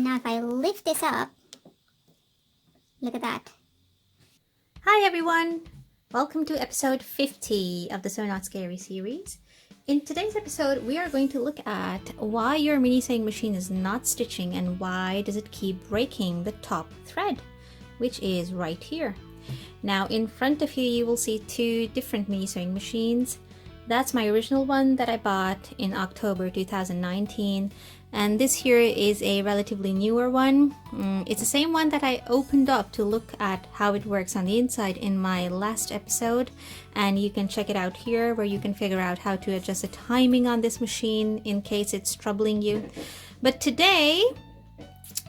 And now if I lift this up, look at that. Hi everyone! Welcome to episode 50 of the So Not Scary series. In today's episode, we are going to look at why your mini sewing machine is not stitching and why does it keep breaking the top thread, which is right here. Now in front of you, you will see two different mini sewing machines. That's my original one that I bought in October 2019. And this here is a relatively newer one. It's the same one that I opened up to look at how it works on the inside in my last episode. And you can check it out here where you can figure out how to adjust the timing on this machine in case it's troubling you. But today,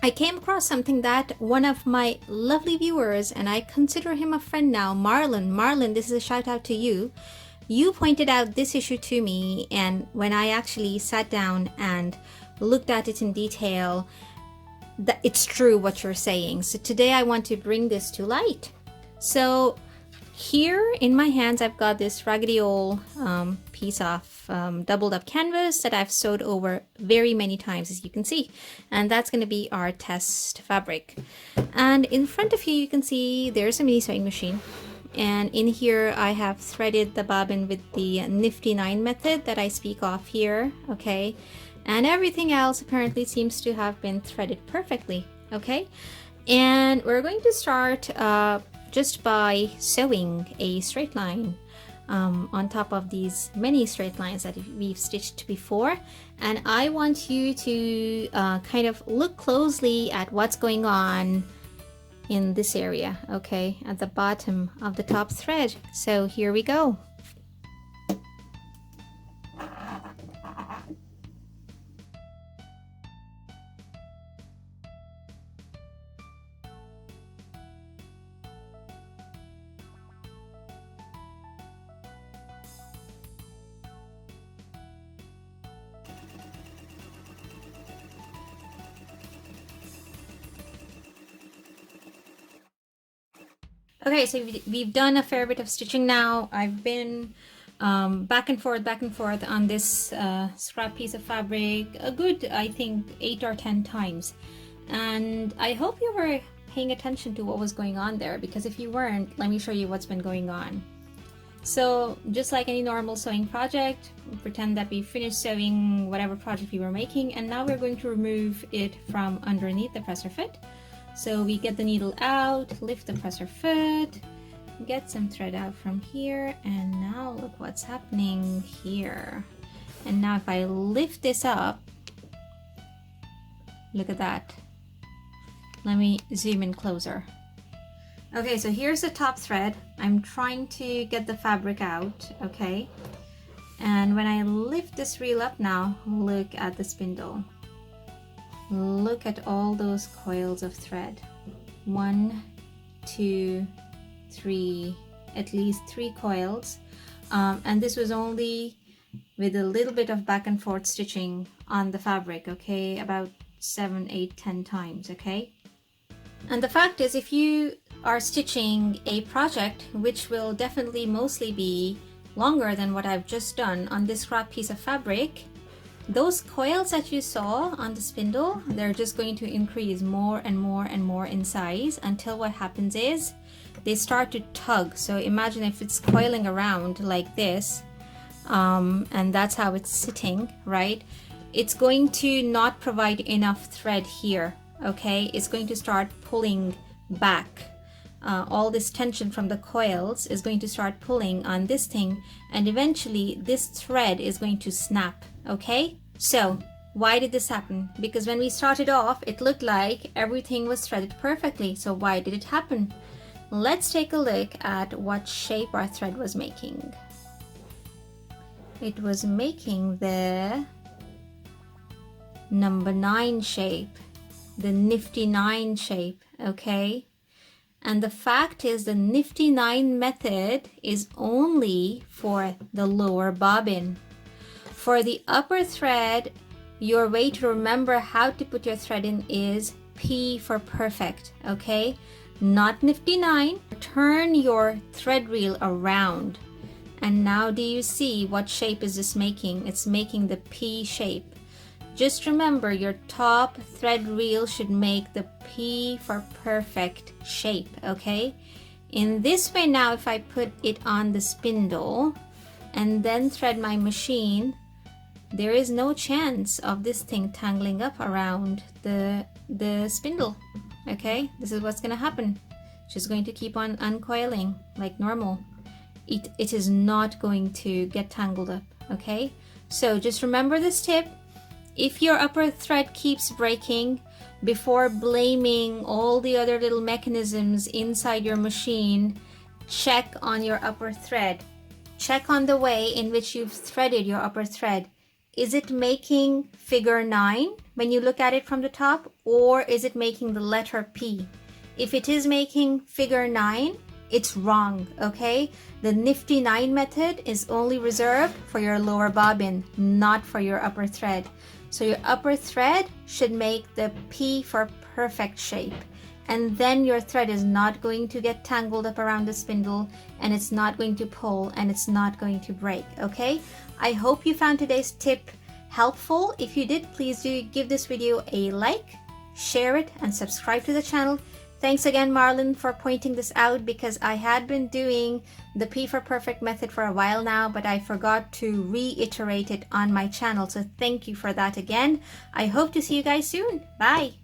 I came across something that one of my lovely viewers, and I consider him a friend now, Marlon, this is a shout out to you. You pointed out this issue to me, and when I actually sat down and looked at it in detail, that it's true what you're saying. So today I want to bring this to light. So here in my hands, I've got this raggedy old piece of doubled up canvas that I've sewed over very many times, as you can see. And that's going to be our test fabric. And in front of you, you can see there's a mini sewing machine. And in here, I have threaded the bobbin with the nifty 9 method that I speak of here, okay? And everything else apparently seems to have been threaded perfectly, okay? And we're going to start just by sewing a straight line on top of these many straight lines that we've stitched before. And I want you to kind of look closely at what's going on in this area, okay, at the bottom of the top thread. So here we go. Okay, so we've done a fair bit of stitching now. I've been back and forth on this scrap piece of fabric a good, I think, 8 or 10 times. And I hope you were paying attention to what was going on there, because if you weren't, let me show you what's been going on. So just like any normal sewing project, pretend that we finished sewing whatever project we were making, and now we're going to remove it from underneath the presser foot. So we get the needle out, lift the presser foot, get some thread out from here, and now look what's happening here. And now if I lift this up, look at that. Let me zoom in closer. Okay, so here's the top thread. I'm trying to get the fabric out, okay? And when I lift this reel up now, look at the spindle. Look at all those coils of thread. 1, 2, 3, at least 3 coils. And this was only with a little bit of back and forth stitching on the fabric, okay? About 7, 8, 10 times, okay? And the fact is, if you are stitching a project, which will definitely mostly be longer than what I've just done on this scrap piece of fabric, those coils that you saw on the spindle, they're just going to increase more and more and more in size until what happens is they start to tug. So imagine if it's coiling around like this, and that's how it's sitting, right? It's going to not provide enough thread here, okay? It's going to start pulling back. All this tension from the coils is going to start pulling on this thing, and eventually this thread is going to snap, okay? So why did this happen? Because when we started off, it looked like everything was threaded perfectly. So why did it happen? Let's take a look at what shape our thread was making. It was making the number 9 shape, the nifty 9 shape, okay? And the fact is, the nifty 9 method is only for the lower bobbin. For the upper thread, your way to remember how to put your thread in is P for perfect, okay? Not nifty 9. Turn your thread reel around. And now do you see what shape is this making? It's making the P shape. Just remember, your top thread reel should make the P for perfect shape, okay? In this way now, if I put it on the spindle and then thread my machine, there is no chance of this thing tangling up around the spindle, okay? This is what's gonna happen. She's going to keep on uncoiling like normal. It is not going to get tangled up, okay? So just remember this tip. If your upper thread keeps breaking, before blaming all the other little mechanisms inside your machine, check on your upper thread. Check on the way in which you've threaded your upper thread. Is it making figure 9 when you look at it from the top, or is it making the letter P? If it is making figure 9, it's wrong, okay? The nifty 9 method is only reserved for your lower bobbin, not for your upper thread. So your upper thread should make the P for perfect shape. And then your thread is not going to get tangled up around the spindle, and it's not going to pull, and it's not going to break, okay? I hope you found today's tip helpful. If you did, please do give this video a like, share it, and subscribe to the channel. Thanks again, Marlon, for pointing this out, because I had been doing the P for perfect method for a while now, but I forgot to reiterate it on my channel. So thank you for that again. I hope to see you guys soon. Bye.